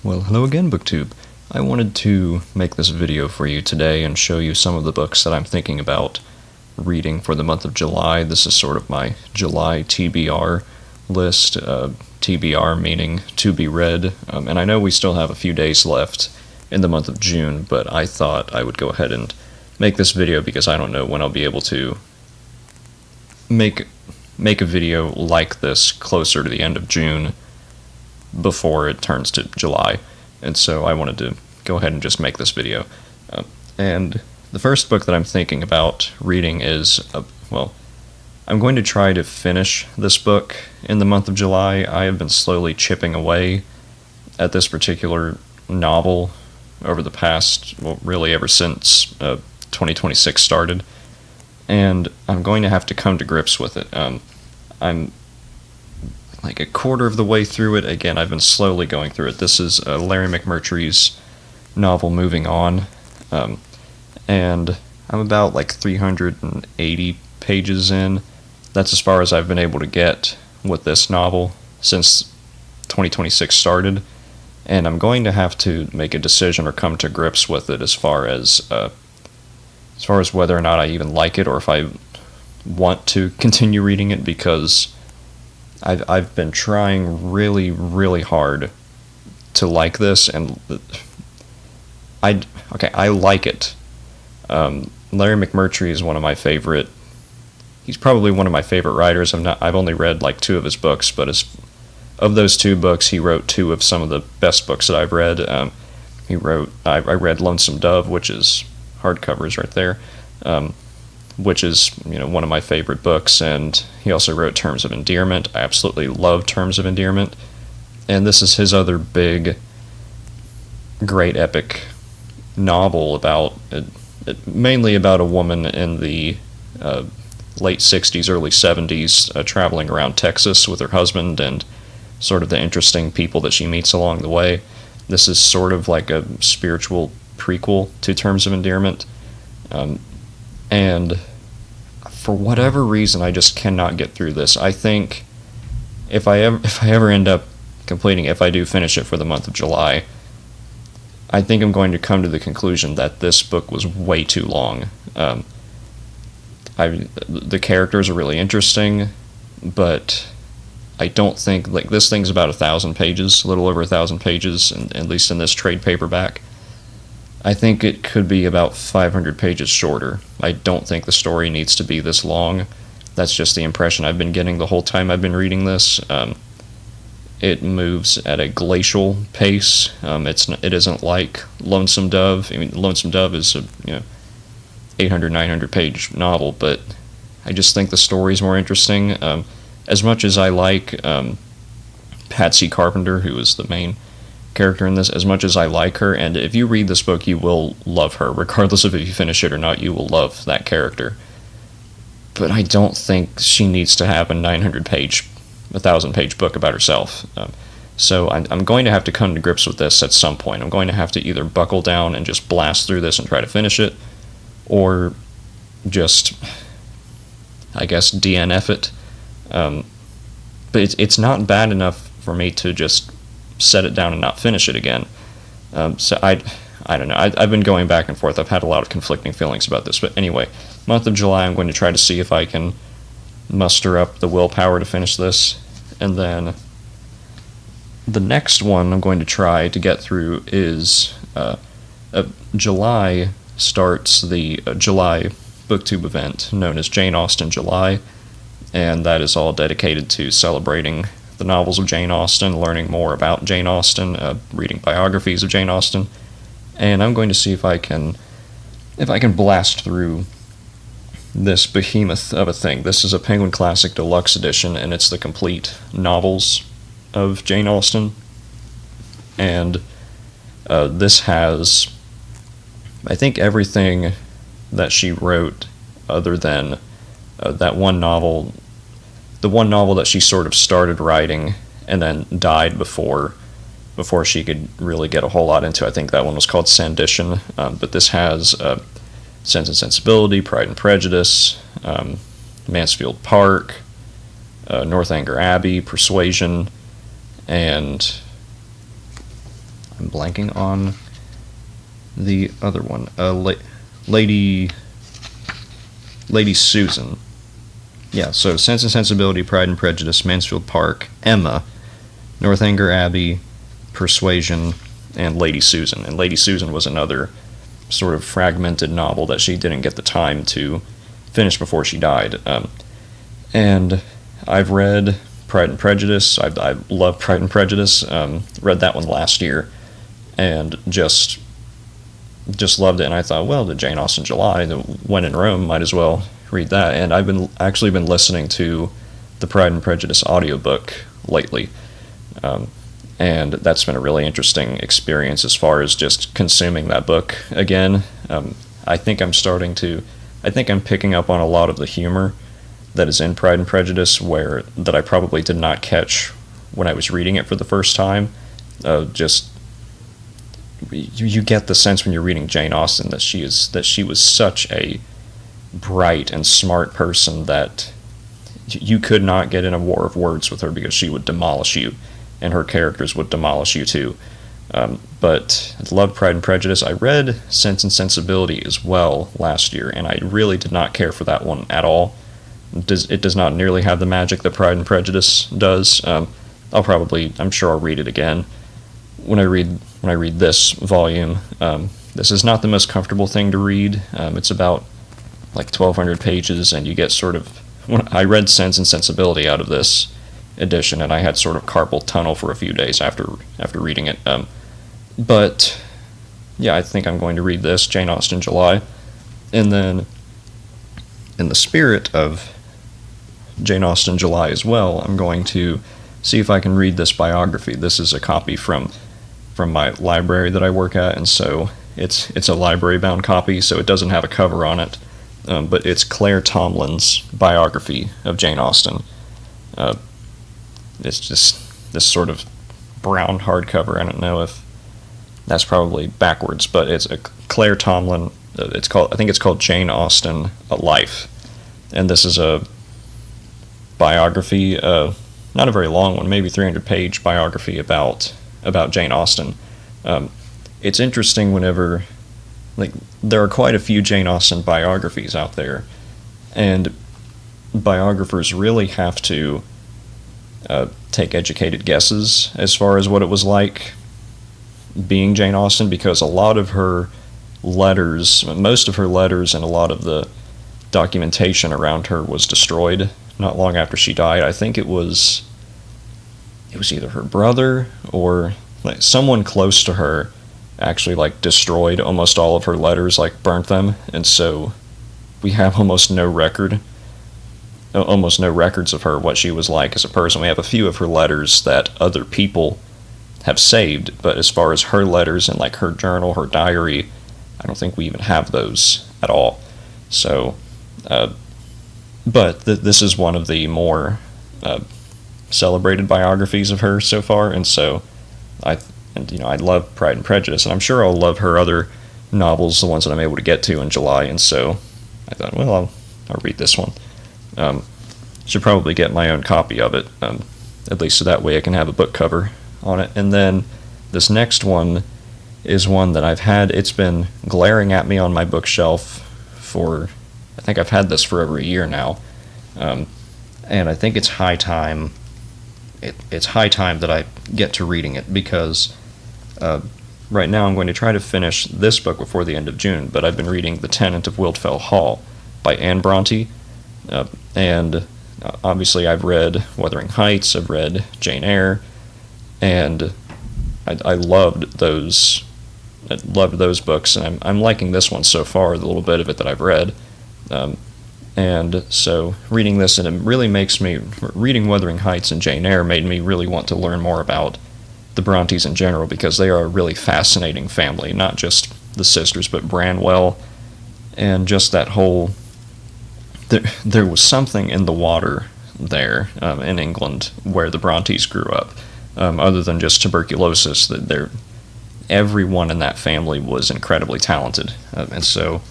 Well, hello again, BookTube. I wanted to make this video for you today and show you some of the books that I'm thinking about reading for the month of July. This is sort of my July TBR list, TBR meaning to be read, and I know we still have a few days left in the month of June, but I thought I would go ahead and make this video because I don't know when I'll be able to make a video like this closer to the end of June before it turns to July, and so I wanted to go ahead and just make this video. And the first book that I'm thinking about reading is, I'm going to try to finish this book in the month of July. I have been slowly chipping away at this particular novel over the past, really ever since 2026 started, and I'm going to have to come to grips with it. I'm like a quarter of the way through it. Again, I've been slowly going through it. This is Larry McMurtry's novel Moving On, and I'm about like 380 pages in. That's as far as I've been able to get with this novel since 2026 started, and I'm going to have to make a decision or come to grips with it as far as whether or not I even like it or if I want to continue reading it, because I've been trying really, really hard to like this, and I like it. Larry McMurtry is one of my favorite. He's probably one of my favorite writers. I've only read like 2 of his books, but of those 2 books, he wrote 2 of some of the best books that I've read. I read Lonesome Dove, which is hardcovers right there. Which is, one of my favorite books, and he also wrote Terms of Endearment. I absolutely love Terms of Endearment, and this is his other big, great epic novel about, mainly about a woman in the late 60s, early 70s, traveling around Texas with her husband and sort of the interesting people that she meets along the way. This is sort of like a spiritual prequel to Terms of Endearment. And for whatever reason, I just cannot get through this. I think if I ever end up completing, if I do finish it for the month of July, I think I'm going to come to the conclusion that this book was way too long. The characters are really interesting, but I don't think, like, this thing's about 1,000 pages, a little over 1,000 pages, and at least in this trade paperback. I think it could be about 500 pages shorter. I don't think the story needs to be this long. That's just the impression I've been getting the whole time I've been reading this. It moves at a glacial pace. It isn't like Lonesome Dove. I mean, Lonesome Dove is a 800, 900 page novel, but I just think the story's more interesting. As much as I like Patsy Carpenter, who is the main character in this, as much as I like her, and if you read this book, you will love her, regardless of if you finish it or not, you will love that character. But I don't think she needs to have a 900-page, 1,000-page book about herself. So I'm going to have to come to grips with this at some point. I'm going to have to either buckle down and just blast through this and try to finish it, or just, I guess, DNF it. But it's not bad enough for me to just set it down and not finish it again. So I don't know. I've been going back and forth. I've had a lot of conflicting feelings about this. But anyway, month of July, I'm going to try to see if I can muster up the willpower to finish this. And then the next one I'm going to try to get through is July starts the July BookTube event known as Jane Austen July, and that is all dedicated to celebrating the novels of Jane Austen, learning more about Jane Austen, reading biographies of Jane Austen, and I'm going to see if I can blast through this behemoth of a thing. This is a Penguin Classic Deluxe Edition, and it's the complete novels of Jane Austen, and this has, I think, everything that she wrote other than that one novel, the one novel that she sort of started writing and then died before she could really get a whole lot into. I think that one was called Sandition, but this has Sense and Sensibility, Pride and Prejudice, Mansfield Park, Northanger Abbey, Persuasion, and I'm blanking on the other one. Lady Susan. Yeah, so Sense and Sensibility, Pride and Prejudice, Mansfield Park, Emma, Northanger Abbey, Persuasion, and Lady Susan. And Lady Susan was another sort of fragmented novel that she didn't get the time to finish before she died. And I've read Pride and Prejudice. I love Pride and Prejudice. Read that one last year, and just loved it. And I thought, well, the Jane Austen July, the When in Rome, might as well read that. And I've been listening to the Pride and Prejudice audiobook lately, and that's been a really interesting experience as far as just consuming that book again. I think I'm picking up on a lot of the humor that is in Pride and Prejudice that I probably did not catch when I was reading it for the first time. You get the sense when you're reading Jane Austen that she was such a bright and smart person that you could not get in a war of words with her, because she would demolish you, and her characters would demolish you too. But I love Pride and Prejudice. I read Sense and Sensibility as well last year, and I really did not care for that one at all. It does not nearly have the magic that Pride and Prejudice does. I'm sure I'll read it again when I read this volume. This is not the most comfortable thing to read. It's about like 1,200 pages, and you get sort of... When I read Sense and Sensibility out of this edition, and I had sort of carpal tunnel for a few days after reading it. But yeah, I think I'm going to read this, Jane Austen July, and then in the spirit of Jane Austen July as well, I'm going to see if I can read this biography. This is a copy from my library that I work at, and so it's a library-bound copy, so it doesn't have a cover on it, but it's Claire Tomlin's biography of Jane Austen. It's just this sort of brown hardcover. I don't know if that's probably backwards, but it's a Claire Tomlin. I think it's called Jane Austen: A Life, and this is a biography, not a very long one, maybe 300-page biography about Jane Austen. It's interesting whenever, like, there are quite a few Jane Austen biographies out there, and biographers really have to take educated guesses as far as what it was like being Jane Austen, because a lot of her letters, most of her letters, and a lot of the documentation around her was destroyed not long after she died. I think it was either her brother or like someone close to her actually like destroyed almost all of her letters, like burnt them, and so we have almost no records of her, what she was like as a person. We have a few of her letters that other people have saved, but as far as her letters and like her journal, her diary, I don't think we even have those at all. So, but this is one of the more celebrated biographies of her so far, and so I love Pride and Prejudice, and I'm sure I'll love her other novels, the ones that I'm able to get to in July, and so I thought, well, I'll read this one. Should probably get my own copy of it, at least so that way I can have a book cover on it. And then this next one is one that it's been glaring at me on my bookshelf for, I think I've had this for over a year now, and I think it's high time. It's high time that I get to reading it, because right now I'm going to try to finish this book before the end of June, but I've been reading The Tenant of Wildfell Hall by Anne Brontë, and obviously I've read Wuthering Heights, I've read Jane Eyre, and I loved those books, and I'm liking this one so far, the little bit of it that I've read. And so reading this, and it really reading Wuthering Heights and Jane Eyre made me really want to learn more about the Brontës in general, because they are a really fascinating family, not just the sisters, but Branwell, and just that whole... There was something in the water there in England where the Brontës grew up, other than just tuberculosis. Everyone in that family was incredibly talented, and so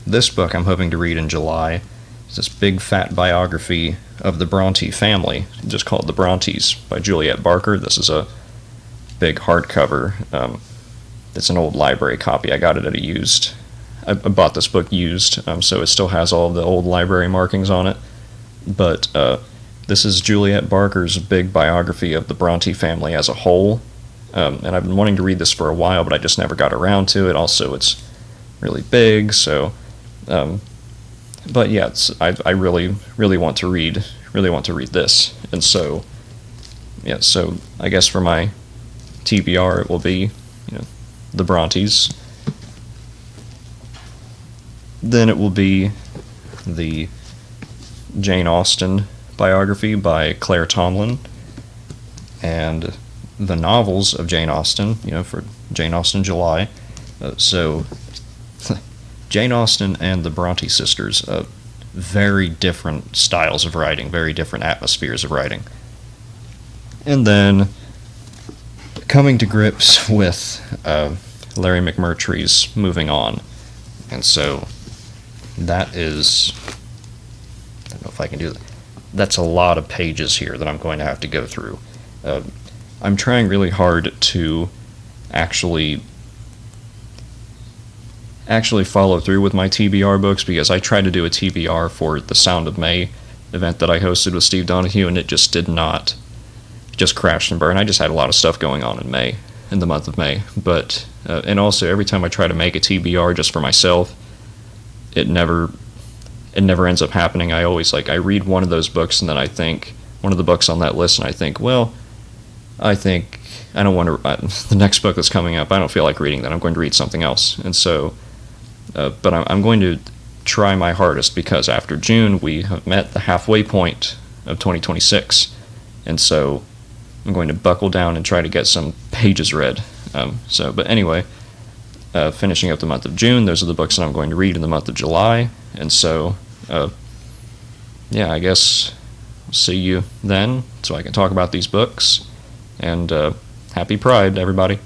this book I'm hoping to read in July. It's this big fat biography of the Brontë family, just called The Brontës by Juliet Barker. This is a big hardcover. it's an old library copy. I got it at a used. I bought this book used, so it still has all of the old library markings on it. But this is Juliet Barker's big biography of the Brontë family as a whole. And I've been wanting to read this for a while, but I just never got around to it. Also, it's really big, so. But yeah, I really want to read this, and so yeah. So I guess for my TBR, it will be, the Brontes. Then it will be the Jane Austen biography by Claire Tomlin, and the novels of Jane Austen, for Jane Austen July. So Jane Austen and the Brontë sisters, very different styles of writing, very different atmospheres of writing. And then coming to grips with Larry McMurtry's Moving On. And so that is, I don't know if I can do that. That's a lot of pages here that I'm going to have to go through. I'm trying really hard to actually follow through with my TBR books, because I tried to do a TBR for the Sound of May event that I hosted with Steve Donahue, and it just did not, it just crashed and burned. I just had a lot of stuff going on in the month of May. But and also every time I try to make a TBR just for myself, it never ends up happening. I always I read one of those books, and then I think one of the books on that list, and I think, well, I don't want to. The next book that's coming up, I don't feel like reading that. I'm going to read something else, and so. But I'm going to try my hardest, because after June we have met the halfway point of 2026, and so I'm going to buckle down and try to get some pages read. But anyway, finishing up the month of June, those are the books that I'm going to read in the month of July, and so yeah, I guess I'll see you then, so I can talk about these books, and happy Pride, everybody.